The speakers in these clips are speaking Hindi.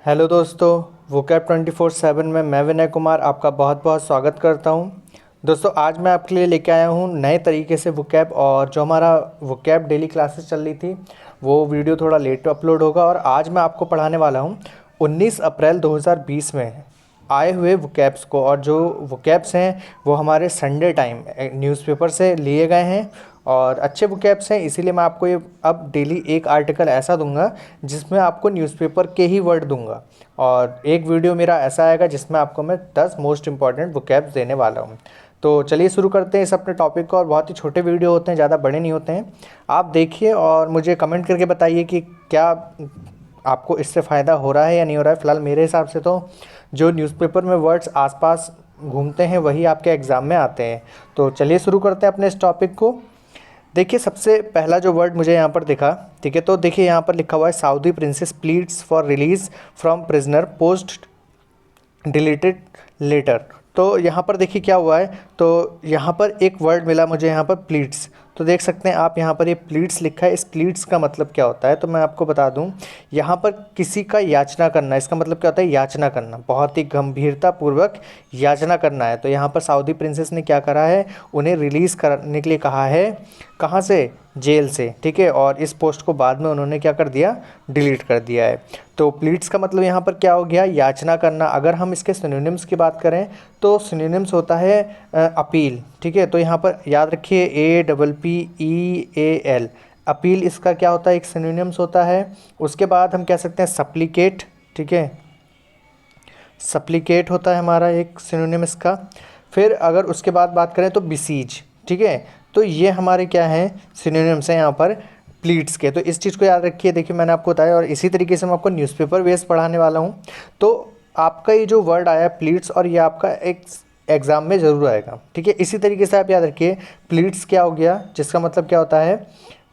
हेलो दोस्तों, वोकैब 24/7 में मैं विनय कुमार आपका बहुत बहुत स्वागत करता हूं। दोस्तों, आज मैं आपके लिए लेके आया हूं नए तरीके से वोकैब। और जो हमारा वोकैब डेली क्लासेस चल रही थी वो वीडियो थोड़ा लेट अपलोड होगा। और आज मैं आपको पढ़ाने वाला हूं 19 अप्रैल 2020 में आए हुए वोकैब्स को। और जो वोकैब्स हैं वो हमारे संडे टाइम न्यूज़पेपर से लिए गए हैं और अच्छे वोकैब्स हैं। इसीलिए मैं आपको ये अब डेली एक आर्टिकल ऐसा दूंगा जिसमें आपको न्यूज़पेपर के ही वर्ड दूंगा। और एक वीडियो मेरा ऐसा आएगा जिसमें आपको मैं 10 मोस्ट इंपॉर्टेंट वोकैब्स देने वाला हूँ। तो चलिए शुरू करते हैं इस अपने टॉपिक को। और बहुत ही छोटे वीडियो होते हैं, ज़्यादा बड़े नहीं होते हैं। आप देखिए और मुझे कमेंट करके बताइए कि क्या आपको इससे फ़ायदा हो रहा है या नहीं हो रहा है। फ़िलहाल मेरे हिसाब से तो जो न्यूज़पेपर में वर्ड्स आसपास घूमते हैं वही आपके एग्ज़ाम में आते हैं। तो चलिए शुरू करते हैं अपने इस टॉपिक को। देखिए, सबसे पहला जो वर्ड मुझे यहाँ पर दिखा, ठीक है, तो देखिए यहाँ पर लिखा हुआ है Saudi princess pleads for release from prisoner post deleted later. तो यहाँ पर देखिए क्या हुआ है, तो यहाँ पर एक वर्ड मिला मुझे यहाँ पर प्लीड्स। तो देख सकते हैं आप यहाँ पर ये प्लीड्स लिखा है। इस प्लीड्स का मतलब क्या होता है तो मैं आपको बता दूँ। यहाँ पर किसी का याचना करना, इसका मतलब क्या होता है, याचना करना, बहुत ही गंभीरतापूर्वक याचना करना है। तो यहाँ पर सऊदी प्रिंसेस ने क्या करा है, उन्हें रिलीज़ करने के लिए कहा है। कहाँ से? जेल से, ठीक है। और इस पोस्ट को बाद में उन्होंने क्या कर दिया, डिलीट कर दिया है। तो प्लीड्स का मतलब यहाँ पर क्या हो गया, याचना करना। अगर हम इसके सिनोनिम्स की बात करें तो सिनोनिम्स होता है अपील, ठीक है। तो यहाँ पर याद रखिए APPEAL, अपील इसका क्या होता है, एक सिनोनिम्स होता है। उसके बाद हम कह सकते हैं सप्लिकेट, ठीक है, सप्लिकेट होता है हमारा एक सिनोनिम इसका। फिर अगर उसके बाद बात करें तो बिसीज, ठीक है। तो ये हमारे क्या हैं, सिनोनिम्स हैं यहाँ पर प्लीड्स के। तो इस चीज़ को याद रखिए। देखिए मैंने आपको बताया और इसी तरीके से मैं आपको न्यूज़पेपर बेस पढ़ाने वाला हूँ। तो आपका ये जो वर्ड आया प्लीड्स, और ये आपका एक एग्ज़ाम में ज़रूर आएगा, ठीक है। इसी तरीके से आप याद रखिए प्लीड्स क्या हो गया, जिसका मतलब क्या होता है,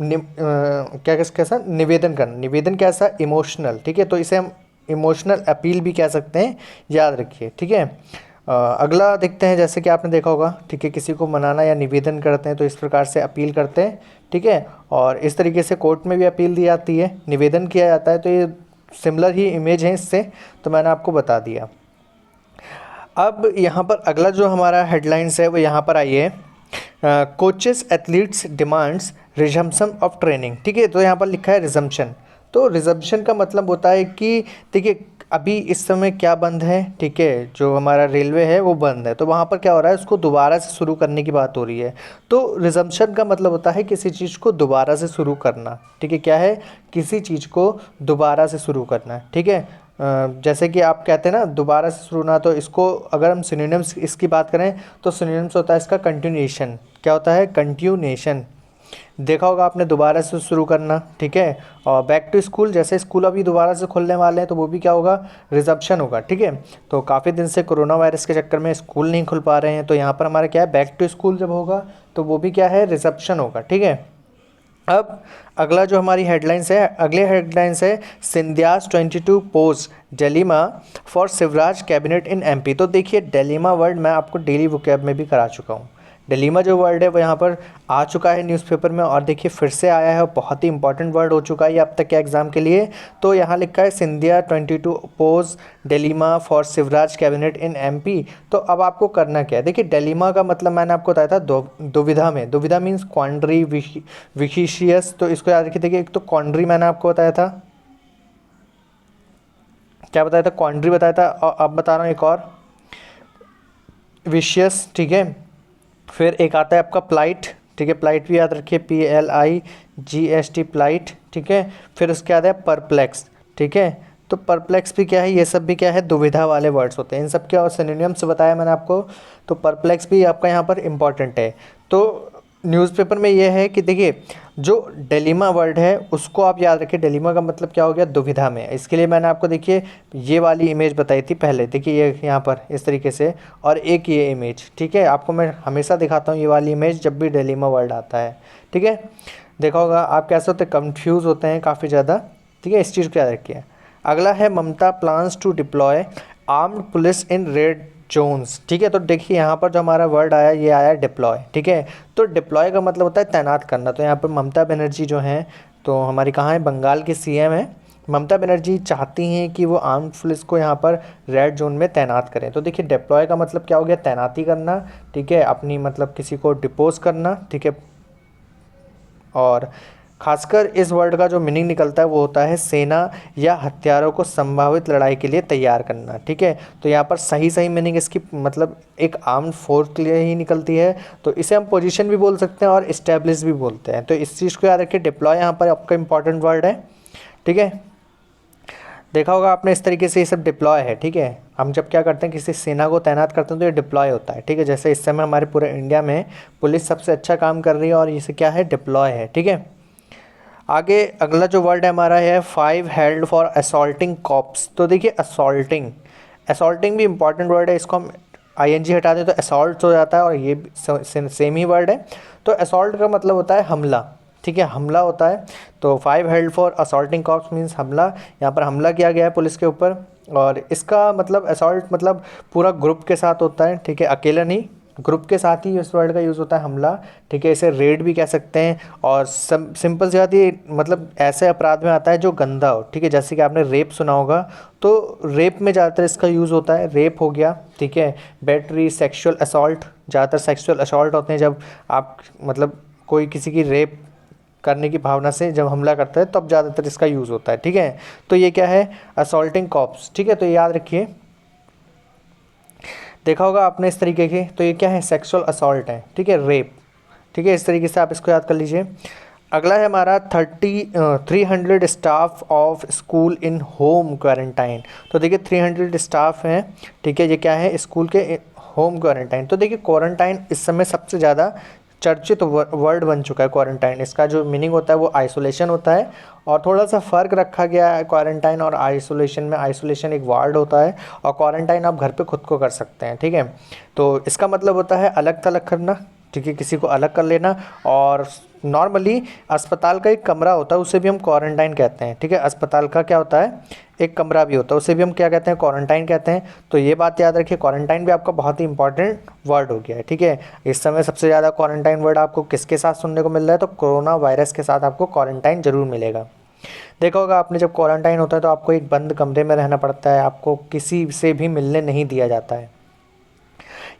क्या कैसा निवेदन करना। निवेदन कैसा, इमोशनल, ठीक है। तो इसे हम इमोशनल अपील भी कह सकते हैं, याद रखिए, ठीक है। अगला देखते हैं। जैसे कि आपने देखा होगा, ठीक है, किसी को मनाना या निवेदन करते हैं तो इस प्रकार से अपील करते हैं, ठीक है। और इस तरीके से कोर्ट में भी अपील दी जाती है, निवेदन किया जाता है। तो ये सिमिलर ही इमेज है इससे, तो मैंने आपको बता दिया। अब यहाँ पर अगला जो हमारा हेडलाइंस है वो यहाँ पर आई है, coaches athletes demands resumption of training, ठीक है। तो यहाँ पर लिखा है रिजम्पशन। तो रिजम्पशन का मतलब होता है कि देखिए अभी इस समय क्या बंद है, ठीक है, जो हमारा रेलवे है वो बंद है। तो वहाँ पर क्या हो रहा है, उसको दोबारा से शुरू करने की बात हो रही है। तो रिजम्पशन का मतलब होता है किसी चीज़ को दोबारा से शुरू करना, ठीक है। क्या है, किसी चीज़ को दोबारा से शुरू करना, ठीक है। जैसे कि आप कहते हैं ना दोबारा से शुरू ना, तो इसको अगर हम सिनोनिम्स इसकी बात करें तो सिनोनिम्स होता है इसका कंटिन्यूएशन। क्या होता है, कंटिन्यूएशन। देखा होगा आपने, दोबारा से शुरू करना, ठीक है। और बैक टू स्कूल, जैसे स्कूल अभी दोबारा से खुलने वाले हैं तो वो भी क्या होगा, रिजम्पशन होगा, ठीक है। तो काफ़ी दिन से कोरोना वायरस के चक्कर में स्कूल नहीं खुल पा रहे हैं, तो यहाँ पर हमारा क्या है, बैक टू स्कूल जब होगा तो वो भी क्या है, रिजम्पशन होगा, ठीक है। अब अगला जो हमारी हेडलाइंस है, अगले हेडलाइंस है सिंधियास 22 post डेलीमा for Shivraj cabinet in MP। तो देखिए डेलीमा वर्ड मैं आपको डेली वोकैब में भी करा चुका हूँ। डेलीमा जो वर्ड है वो यहाँ पर आ चुका है न्यूज़पेपर में, और देखिए फिर से आया है, बहुत ही इंपॉर्टेंट वर्ड हो चुका है ये अब तक के एग्जाम के लिए। तो यहाँ लिखा है Scindia 22 pose डेलीमा for Shivraj cabinet in MP। तो अब आपको करना क्या है, देखिए डेलीमा का मतलब मैंने आपको बताया था दुविधा में। दुविधा मीन्स क्वांड्री, विशिशियस। तो इसको याद रखिए। देखिए एक तो क्वांड्री मैंने आपको बताया था, क्या बताया था, क्वांड्री बताया था। और अब बता रहा हूँ एक और, विशियस, ठीक है। फिर एक आता है आपका प्लाइट, ठीक है, प्लाइट भी याद रखिए, PLIGST प्लाइट, ठीक है। फिर उसके बाद है परप्लेक्स, ठीक है। तो परप्लेक्स भी क्या है, ये सब भी क्या है, दुविधा वाले वर्ड्स होते हैं। इन सब के और सिनोनिम्स बताया मैंने आपको। तो परप्लेक्स भी आपका यहाँ पर इम्पॉर्टेंट है। तो न्यूज़पेपर में ये है कि देखिए जो डेलीमा वर्ड है उसको आप याद रखिए। डेलीमा का मतलब क्या हो गया, दुविधा में। इसके लिए मैंने आपको देखिए ये वाली इमेज बताई थी पहले, देखिए ये यहाँ पर इस तरीके से, और एक ये इमेज, ठीक है। आपको मैं हमेशा दिखाता हूँ ये वाली इमेज जब भी डेलीमा वर्ड आता है, ठीक है। देखा होगा आप कैसे होते, कंफ्यूज होते हैं काफ़ी ज़्यादा, ठीक है। इस चीज़ को याद रखिए। अगला है Mamata plans to deploy armed police in red zones, ठीक है। तो देखिए यहाँ पर जो हमारा वर्ड आया ये आया डिप्लॉय, ठीक है। तो डिप्लॉय का मतलब होता है तैनात करना। तो यहाँ पर ममता बनर्जी जो हैं, तो हमारी कहाँ है, बंगाल की CM है, ममता बनर्जी चाहती हैं कि वो आर्म्ड पुलिस को यहाँ पर रेड जोन में तैनात करें। तो देखिए डिप्लॉय का मतलब क्या हो गया, तैनाती करना, ठीक है, अपनी मतलब किसी को डिपोज करना, ठीक है। और खासकर इस वर्ड का जो मीनिंग निकलता है वो होता है सेना या हथियारों को संभावित लड़ाई के लिए तैयार करना, ठीक है। तो यहाँ पर सही सही मीनिंग इसकी मतलब एक आर्म्ड फोर्स के लिए ही निकलती है। तो इसे हम पोजीशन भी बोल सकते हैं और इस्टेब्लिश भी बोलते हैं। तो इस चीज़ को याद रखिए, डिप्लॉय यहाँ पर आपका इंपॉर्टेंट वर्ड है, ठीक है। देखा होगा आपने इस तरीके से ये सब डिप्लॉय है, ठीक है। हम जब क्या करते हैं किसी सेना को तैनात करते हैं तो ये डिप्लॉय होता है, ठीक है। जैसे इस समय हमारे पूरे इंडिया में पुलिस सबसे अच्छा काम कर रही है और इसे क्या है, डिप्लॉय है, ठीक है। आगे अगला जो वर्ड है हमारा है 5 हेल्ड फॉर असॉल्टिंग कॉप्स। तो देखिए असॉल्टिंग, असॉल्टिंग भी इंपॉर्टेंट वर्ड है, इसको हम आईएनजी हटा दें तो असॉल्ट हो जाता है और ये सेम ही वर्ड है। तो असॉल्ट का मतलब होता है हमला, ठीक है, हमला होता है। तो 5 held for assaulting cops means हमला, यहाँ पर हमला किया गया है पुलिस के ऊपर। और इसका मतलब असॉल्ट मतलब पूरा ग्रुप के साथ होता है, ठीक है, अकेला नहीं, ग्रुप के साथ ही इस वर्ड का यूज़ होता है हमला, ठीक है। इसे रेड भी कह सकते हैं। और सिंपल सी बात, ये मतलब ऐसे अपराध में आता है जो गंदा हो, ठीक है। जैसे कि आपने रेप सुना होगा, तो रेप में ज़्यादातर इसका यूज़ होता है, रेप हो गया, ठीक है। बैटरी, सेक्सुअल असॉल्ट, ज़्यादातर सेक्सुअल असॉल्ट होते हैं जब आप मतलब कोई किसी की रेप करने की भावना से जब हमला करता है तब ज़्यादातर इसका यूज़ होता है, ठीक है। तो ये क्या है, असॉल्टिंग कॉप्स, ठीक है। तो ये याद रखिए, देखा होगा आपने इस तरीके के। तो ये क्या है, सेक्सुअल असॉल्ट है, ठीक है, रेप, ठीक है। इस तरीके से आप इसको याद कर लीजिए। अगला है हमारा 300 staff of school in home quarantine. तो देखिए 300 स्टाफ हैं, ठीक है, ये क्या है, स्कूल के होम क्वारंटाइन। तो देखिए क्वारंटाइन इस समय सबसे ज़्यादा चर्चित वर्ड बन चुका है क्वारंटाइन। इसका जो मीनिंग होता है वो आइसोलेशन होता है और थोड़ा सा फ़र्क रखा गया है क्वारंटाइन और आइसोलेशन में। आइसोलेशन एक वार्ड होता है और क्वारंटाइन आप घर पे खुद को कर सकते हैं, ठीक है। तो इसका मतलब होता है अलग थलग करना, ठीक है, किसी को अलग कर लेना। और नॉर्मली अस्पताल का एक कमरा होता है उसे भी हम क्वारंटाइन कहते हैं, ठीक है। अस्पताल का क्या होता है, एक कमरा भी होता है, उसे भी हम क्या कहते हैं, क्वारंटाइन कहते हैं। तो ये बात याद रखिए, क्वारंटाइन भी आपका बहुत ही इंपॉर्टेंट वर्ड हो गया है, ठीक है। इस समय सबसे ज़्यादा क्वारंटाइन वर्ड आपको किसके साथ सुनने को मिल रहा है, तो कोरोना वायरस के साथ आपको क्वारंटाइन ज़रूर मिलेगा। देखा होगा आपने, जब क्वारंटाइन होता है तो आपको एक बंद कमरे में रहना पड़ता है, आपको किसी से भी मिलने नहीं दिया जाता है।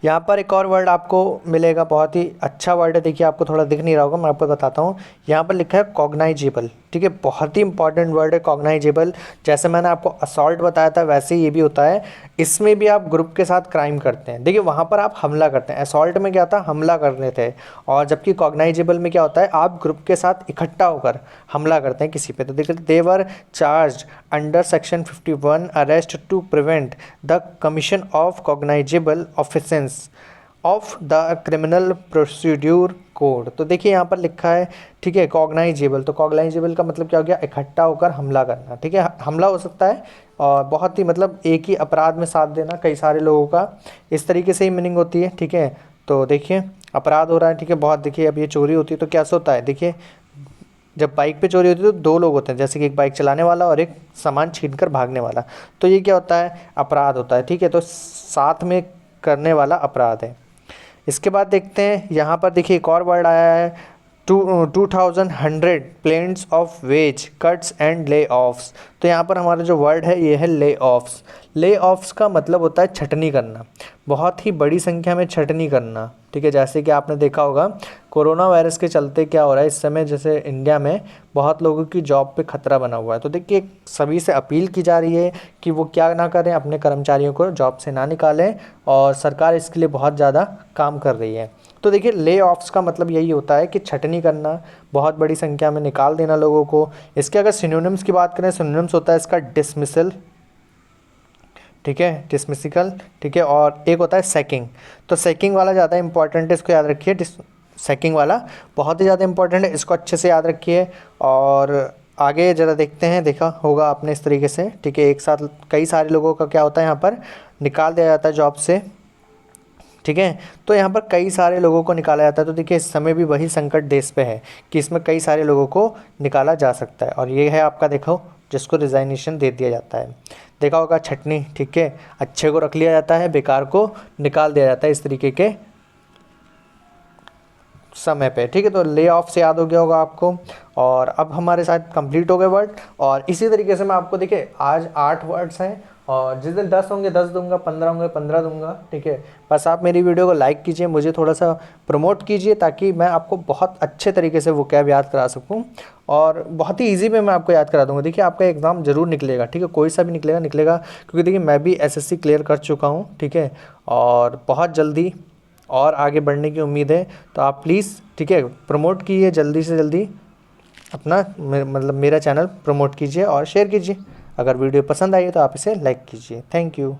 यहाँ पर एक और वर्ड आपको मिलेगा, बहुत ही अच्छा वर्ड है, देखिए आपको थोड़ा दिख नहीं रहा होगा, मैं आपको बताता हूँ। यहाँ पर लिखा है कॉग्नाइजेबल, ठीक है, बहुत ही इंपॉर्टेंट वर्ड है कॉग्नाइजेबल। जैसे मैंने आपको असॉल्ट बताया था वैसे ये भी होता है। इसमें भी आप ग्रुप के साथ क्राइम करते हैं, देखिए वहाँ पर आप हमला करते हैं। असॉल्ट में क्या था, हमला कर रहे थे, और जबकि कॉग्नाइजेबल में क्या होता है, आप ग्रुप के साथ इकट्ठा होकर हमला करते हैं किसी पे। तो देखिए they were charge under section 51 arrest to prevent the commission of cognizable offences of the criminal procedure code. तो देखिए यहाँ पर लिखा है, ठीक है, कॉग्नाइजेबल। तो कॉग्नाइजेबल का मतलब क्या हो गया, इकट्ठा होकर हमला करना, ठीक है। हमला हो सकता है और बहुत ही मतलब एक ही अपराध में साथ देना कई सारे लोगों का, इस तरीके से ही मीनिंग होती है, ठीक है। तो देखिए अपराध हो रहा है, ठीक है, बहुत। देखिए अब ये चोरी होती है तो कैसे होता है, देखिए जब बाइक पे चोरी होती है तो दो लोग होते हैं, जैसे कि एक बाइक चलाने वाला और एक सामान छीन कर भागने वाला। तो ये क्या होता है, अपराध होता है, ठीक है। तो साथ में करने वाला अपराध है। इसके बाद देखते हैं यहाँ पर, देखिए एक और वर्ड आया है 2100 plans of wage cuts and layoffs. तो यहाँ पर हमारा जो वर्ड है ये है ले ऑफ्स। ले ऑफ्स का मतलब होता है छटनी करना, बहुत ही बड़ी संख्या में छटनी करना, ठीक है। जैसे कि आपने देखा होगा कोरोना वायरस के चलते क्या हो रहा है इस समय, जैसे इंडिया में बहुत लोगों की जॉब पे खतरा बना हुआ है। तो देखिए सभी से अपील की जा रही है कि वो क्या ना करें, अपने कर्मचारियों को जॉब से ना निकालें, और सरकार इसके लिए बहुत ज़्यादा काम कर रही है। तो देखिए ले ऑफ्स का मतलब यही होता है कि छटनी करना, बहुत बड़ी संख्या में निकाल देना लोगों को। इसके अगर सिनोनिम्स की बात करें, सिनोनिम्स होता है इसका डिसमिसल, ठीक है, डिसमिसिकल, ठीक है, और एक होता है सैकिंग। तो सैकिंग वाला ज़्यादा इंपॉर्टेंट है, इसको याद रखिए। सैकिंग वाला बहुत ही ज़्यादा इंपॉर्टेंट है, इसको अच्छे से याद रखिए। और आगे ज़रा देखते हैं, देखा होगा आपने इस तरीके से, ठीक है, एक साथ कई सारे लोगों का क्या होता है यहाँ पर निकाल दिया जाता है जॉब से, ठीक है। तो यहाँ पर कई सारे लोगों को निकाला जाता है। तो देखिए इस समय भी वही संकट देश पे है कि इसमें कई सारे लोगों को निकाला जा सकता है, और ये है आपका, देखो, जिसको रिज़ाइनेशन दे दिया जाता है। देखा होगा छटनी, ठीक है, अच्छे को रख लिया जाता है, बेकार को निकाल दिया जाता है, इस तरीके के समय पे, ठीक है। तो ले ऑफ से याद हो गया होगा आपको। और अब हमारे साथ कंप्लीट हो गए वर्ड। और इसी तरीके से मैं आपको देखिए आज 8 वर्ड्स हैं और जिस दिन 10 होंगे 10 दूंगा, 15 होंगे 15 दूंगा, ठीक है। बस आप मेरी वीडियो को लाइक कीजिए, मुझे थोड़ा सा प्रमोट कीजिए ताकि मैं आपको बहुत अच्छे तरीके से वोकैब याद करा सकूं और बहुत ही ईजी में मैं आपको याद करा दूंगा। देखिए आपका एग्ज़ाम ज़रूर निकलेगा, ठीक है, कोई सा भी निकलेगा क्योंकि देखिए मैं भी एसएससी क्लियर कर चुका हूँ, ठीक है। और बहुत जल्दी और आगे बढ़ने की उम्मीद है। तो आप प्लीज़, ठीक है, प्रमोट कीजिए जल्दी से जल्दी अपना मतलब मेरा चैनल प्रमोट कीजिए और शेयर कीजिए। अगर वीडियो पसंद आई है तो आप इसे लाइक कीजिए। Thank you.